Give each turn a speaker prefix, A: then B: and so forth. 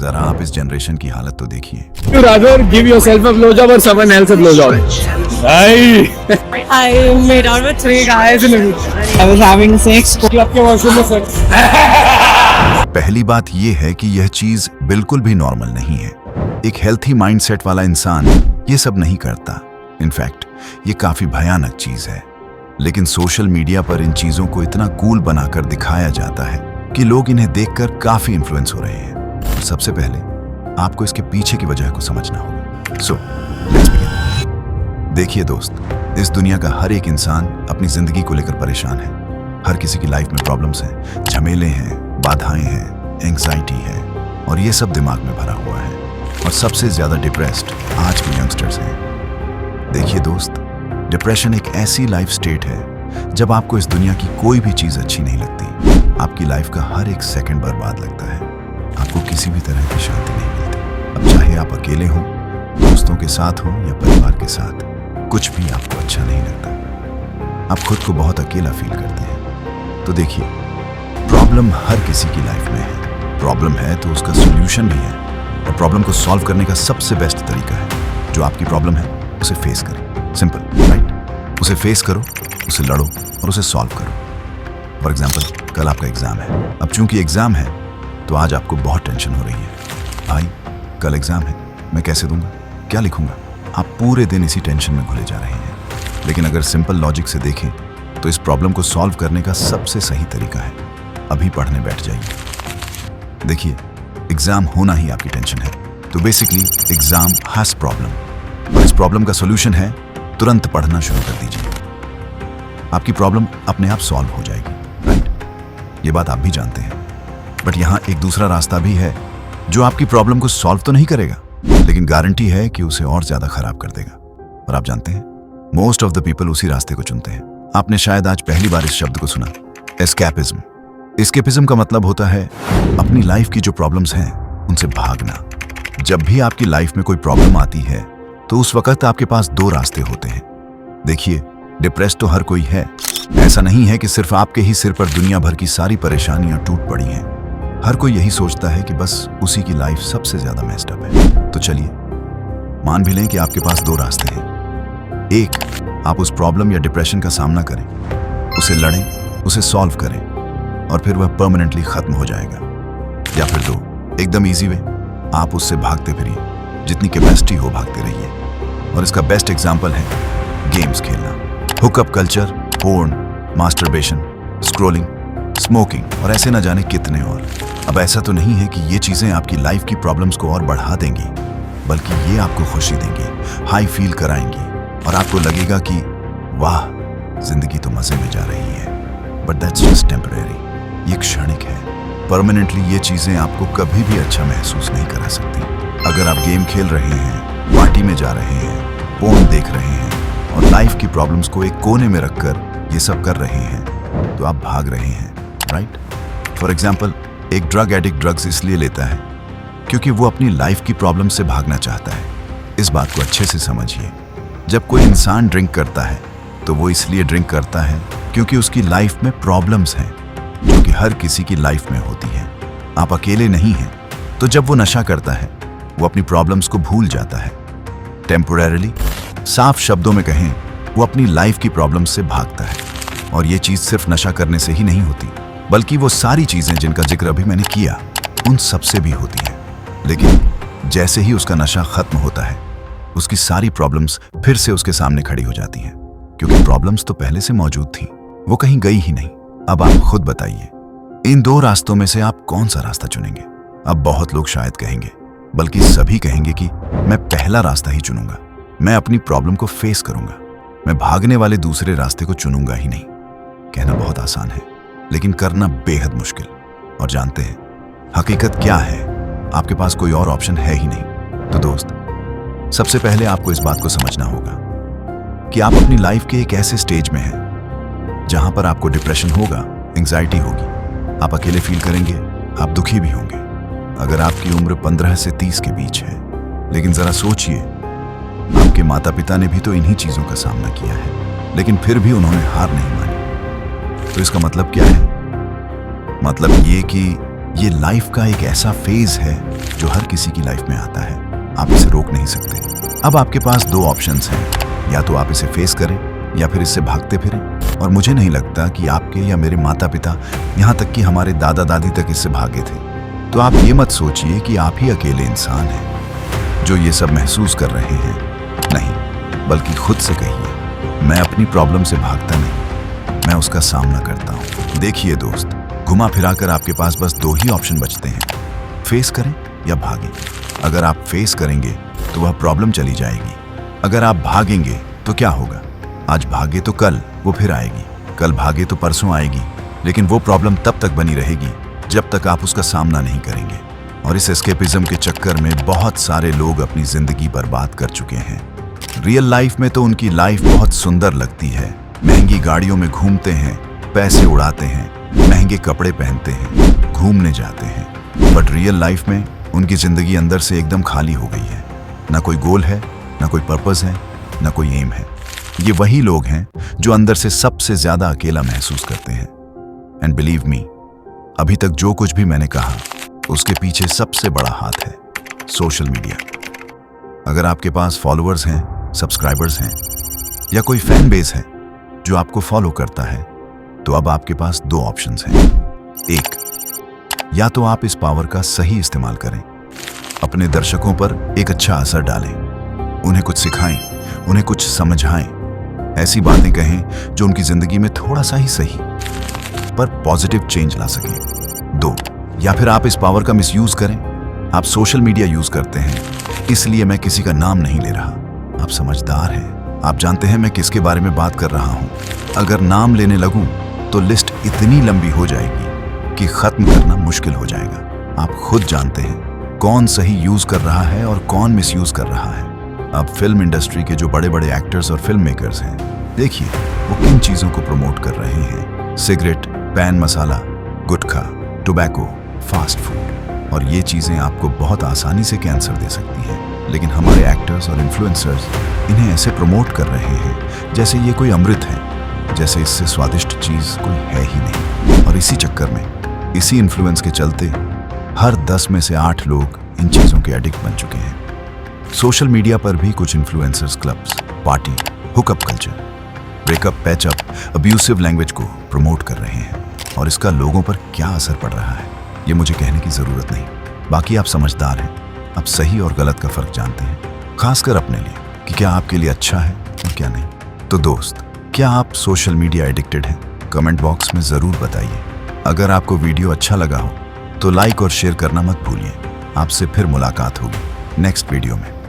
A: जरा आप इस जनरेशन की हालत तो देखिए।
B: You rather give yourself a blowjob or someone else a blowjob? I made out with 3 guys in a week. I was having sex. Club के washroom में sex.
A: पहली बात ये है कि यह चीज बिल्कुल भी नॉर्मल नहीं है। एक हेल्थी माइंडसेट वाला इंसान ये सब नहीं करता। इनफैक्ट ये काफी भयानक चीज है। लेकिन सोशल मीडिया पर इन चीजों को इतना कूल बनाकर दिखाया जाता है कि लोग इन्हें देखकर काफी इन्फ्लुएंस हो रहे हैं। और सबसे पहले आपको इसके पीछे की वजह को समझना होगा। So let's begin. देखिए दोस्त, इस दुनिया का हर एक इंसान अपनी जिंदगी को लेकर परेशान है। हर किसी की लाइफ में प्रॉब्लम्स हैं, झमेले हैं, बाधाएं हैं, एंग्जाइटी है और ये सब दिमाग में भरा हुआ है। और सबसे ज्यादा डिप्रेस्ड आज के यंगस्टर्स हैं। देखिए दोस्त, डिप्रेशन एक ऐसी लाइफ स्टेट है जब आपको इस दुनिया की कोई भी चीज अच्छी नहीं लगती। आपकी लाइफ का हर एक सेकंड बर्बाद लगता है। आपको किसी भी तरह की शांति नहीं मिलती। अब चाहे आप अकेले हो, दोस्तों के साथ हो या परिवार के साथ, कुछ भी आपको अच्छा नहीं लगता। आप खुद को बहुत अकेला फील करते हैं। तो देखिए, प्रॉब्लम हर किसी की लाइफ में है। प्रॉब्लम है तो उसका सोल्यूशन भी है। और प्रॉब्लम को सॉल्व करने का सबसे बेस्ट तरीका है, जो आपकी प्रॉब्लम है उसे फेस करें। Simple, right? उसे फेस करो, उसे लड़ो और उसे सॉल्व करो। फॉर एग्जाम्पल, कल आपका एग्जाम है। अब चूंकि एग्जाम है तो आज आपको बहुत टेंशन हो रही है। भाई, कल एग्जाम है, मैं कैसे दूंगा, क्या लिखूंगा? आप पूरे दिन इसी टेंशन में घुले जा रहे हैं। लेकिन अगर सिंपल लॉजिक से देखें तो इस प्रॉब्लम को सॉल्व करने का सबसे सही तरीका है, अभी पढ़ने बैठ जाइए। देखिए, एग्जाम होना ही आपकी टेंशन है, तो बेसिकली एग्जाम हैज प्रॉब्लम और इस प्रॉब्लम का सोल्यूशन है तुरंत पढ़ना शुरू कर दीजिए। आपकी प्रॉब्लम अपने आप सॉल्व हो जाएगी, राइट? ये बात आप भी जानते हैं। बट यहाँ एक दूसरा रास्ता भी है जो आपकी प्रॉब्लम को सॉल्व तो नहीं करेगा, लेकिन गारंटी है कि उसे और ज्यादा खराब कर देगा। और आप जानते हैं, मोस्ट ऑफ द पीपल उसी रास्ते को चुनते हैं। आपने शायद आज पहली बार इस शब्द को सुना, एस्केपिज्म। एस्केपिज्म का मतलब होता है अपनी लाइफ की जो प्रॉब्लम्स हैं उनसे भागना। जब भी आपकी लाइफ में कोई प्रॉब्लम आती है तो उस वक्त आपके पास 2 रास्ते होते हैं। देखिए, डिप्रेस तो हर कोई है। ऐसा नहीं है कि सिर्फ आपके ही सिर पर दुनिया भर की सारी परेशानियां टूट पड़ी हैं। हर कोई यही सोचता है कि बस उसी की लाइफ सबसे ज्यादा मेस्ड अप है। तो चलिए मान भी लें कि आपके पास 2 रास्ते हैं। एक, आप उस प्रॉब्लम या डिप्रेशन का सामना करें, उसे लड़ें, उसे सॉल्व करें और फिर वह परमानेंटली खत्म हो जाएगा। या फिर 2, एकदम इजी वे, आप उससे भागते फिरिए, जितनी कैपेसिटी हो भागते रहिए। और इसका बेस्ट एग्जाम्पल है गेम्स खेलना। Hookup culture, porn, masturbation, scrolling, smoking और ऐसे न जाने कितने और। अब ऐसा तो नहीं है कि ये चीजें आपकी लाइफ की प्रॉब्लम्स को और बढ़ा देंगी, बल्कि ये आपको खुशी देंगी, हाई फील कराएंगी और आपको लगेगा कि वाह, जिंदगी तो मजे में जा रही है। But that's just temporary. ये क्षणिक है। परमानेंटली ये चीजें आपको कभी भी अच्छा महसूस नहीं करा सकती। अगर आप गेम खेल रहे हैं, पार्टी में जा रहे हैं, पोर्न देख रहे हैं और लाइफ की प्रॉब्लम्स को एक कोने में रखकर ये सब कर रहे हैं, तो आप भाग रहे हैं, राइट? फॉर एग्जाम्पल, एक ड्रग एडिक्ट ड्रग्स इसलिए लेता है क्योंकि वो अपनी लाइफ की प्रॉब्लम से भागना चाहता है। इस बात को अच्छे से समझिए। जब कोई इंसान ड्रिंक करता है तो वो इसलिए ड्रिंक करता है क्योंकि उसकी लाइफ में प्रॉब्लम्स हैं, जो कि हर किसी की लाइफ में होती हैं। आप अकेले नहीं हैं। तो जब वो नशा करता है, वो अपनी प्रॉब्लम्स को भूल जाता है टेम्पोरेरीली। साफ शब्दों में कहें, वो अपनी लाइफ की प्रॉब्लम से भागता है। और ये चीज सिर्फ नशा करने से ही नहीं होती, बल्कि वो सारी चीजें जिनका जिक्र अभी मैंने किया, उन सब से भी होती है। लेकिन जैसे ही उसका नशा खत्म होता है, उसकी सारी प्रॉब्लम्स फिर से उसके सामने खड़ी हो जाती हैं, क्योंकि प्रॉब्लम्स तो पहले से मौजूद थी, वो कहीं गई ही नहीं। अब आप खुद बताइए, इन 2 रास्तों में से आप कौन सा रास्ता चुनेंगे? अब बहुत लोग शायद कहेंगे, बल्कि सभी कहेंगे कि मैं पहला रास्ता ही चुनूंगा। मैं अपनी प्रॉब्लम को फेस करूंगा। मैं भागने वाले दूसरे रास्ते को चुनूंगा ही नहीं। कहना बहुत आसान है, लेकिन करना बेहद मुश्किल। और जानते हैं हकीकत क्या है? आपके पास कोई और ऑप्शन है ही नहीं। तो दोस्त, सबसे पहले आपको इस बात को समझना होगा कि आप अपनी लाइफ के एक ऐसे स्टेज में हैं जहां पर आपको डिप्रेशन होगा, एंग्जाइटी होगी, आप अकेले फील करेंगे, आप दुखी भी होंगे। अगर आपकी उम्र 15 से 30 के बीच है, लेकिन जरा सोचिए, आपके माता पिता ने भी तो इन्हीं चीजों का सामना किया है, लेकिन फिर भी उन्होंने हार नहीं मानी। तो इसका मतलब क्या है? मतलब ये कि ये लाइफ का एक ऐसा फेज है जो हर किसी की लाइफ में आता है, आप इसे रोक नहीं सकते। अब आपके पास दो ऑप्शंस हैं, या तो आप इसे फेस करें या फिर इससे भागते फिरें। और मुझे नहीं लगता कि आपके या मेरे माता पिता, यहाँ तक कि हमारे दादा दादी तक इससे भागे थे। तो आप ये मत सोचिए कि आप ही अकेले इंसान हैं जो ये सब महसूस कर रहे हैं। नहीं, बल्कि खुद से कहिए, मैं अपनी प्रॉब्लम से भागता नहीं, मैं उसका सामना करता हूँ। देखिए दोस्त, घुमा फिराकर आपके पास बस दो ही ऑप्शन बचते हैं, फेस करें या भागें। अगर आप फेस करेंगे तो वह प्रॉब्लम चली जाएगी, अगर आप भागेंगे तो क्या होगा? आज भागे तो कल वो फिर आएगी, कल भागे तो परसों आएगी, लेकिन वो प्रॉब्लम तब तक बनी रहेगी जब तक आप उसका सामना नहीं करेंगे। और इस एस्केपिज्म के चक्कर में बहुत सारे लोग अपनी जिंदगी बर्बाद कर चुके हैं। रियल लाइफ में तो उनकी लाइफ बहुत सुंदर लगती है, महंगी गाड़ियों में घूमते हैं, पैसे उड़ाते हैं, महंगे कपड़े पहनते हैं, घूमने जाते हैं। बट रियल लाइफ में उनकी जिंदगी अंदर से एकदम खाली हो गई है। ना कोई गोल है, ना कोई पर्पस है, ना कोई एम है। ये वही लोग हैं जो अंदर से सबसे ज्यादा अकेला महसूस करते हैं। एंड बिलीव मी, अभी तक जो कुछ भी मैंने कहा उसके पीछे सबसे बड़ा हाथ है सोशल मीडिया। अगर आपके पास फॉलोअर्स हैं, सब्सक्राइबर्स हैं या कोई फैन बेस है जो आपको फॉलो करता है, तो अब आपके पास दो ऑप्शंस हैं। एक, या तो आप इस पावर का सही इस्तेमाल करें, अपने दर्शकों पर एक अच्छा असर डालें, उन्हें कुछ सिखाएं, उन्हें कुछ समझाएं, ऐसी बातें कहें जो उनकी जिंदगी में थोड़ा सा ही सही पर पॉजिटिव चेंज ला सकें। दो, या फिर आप इस पावर का मिसयूज करें। आप सोशल मीडिया यूज करते हैं, इसलिए मैं किसी का नाम नहीं ले रहा, आप समझदार हैं, आप जानते हैं मैं किसके बारे में बात कर रहा हूं। अगर नाम लेने लगूं तो लिस्ट इतनी लंबी हो जाएगी कि खत्म करना मुश्किल हो जाएगा। आप खुद जानते हैं कौन सही यूज कर रहा है और कौन मिसयूज कर रहा है। अब फिल्म इंडस्ट्री के जो बड़े बड़े एक्टर्स और फिल्म मेकर्स हैं, देखिए वो किन चीजों को प्रमोट कर रहे हैं। सिगरेट, पैन मसाला, गुटखा, टोबैको, फास्ट फूड। और ये चीजें आपको बहुत आसानी से कैंसर दे सकती हैं, लेकिन हमारे एक्टर्स और इन्फ्लुएंसर्स इन्हें ऐसे प्रमोट कर रहे हैं जैसे ये कोई अमृत है, जैसे इससे स्वादिष्ट चीज कोई है ही नहीं। और इसी चक्कर में, इसी इन्फ्लुएंस के चलते हर 10 में से 8 लोग इन चीजों के एडिक्ट बन चुके हैं। सोशल मीडिया पर भी कुछ influencers clubs, party, hookup culture, breakup, patchup, abusive language को प्रमोट कर रहे हैं। और इसका लोगों पर क्या असर पड़ रहा है ये मुझे कहने की जरूरत नहीं। बाकी आप समझदार हैं, आप सही और गलत का फर्क जानते हैं, खासकर अपने लिए कि क्या आपके लिए अच्छा है और क्या नहीं। तो दोस्त, क्या आप सोशल मीडिया एडिक्टेड हैं? कमेंट बॉक्स में जरूर बताइए। अगर आपको वीडियो अच्छा लगा हो तो लाइक और शेयर करना मत भूलिए। आपसे फिर मुलाकात होगी नेक्स्ट वीडियो में।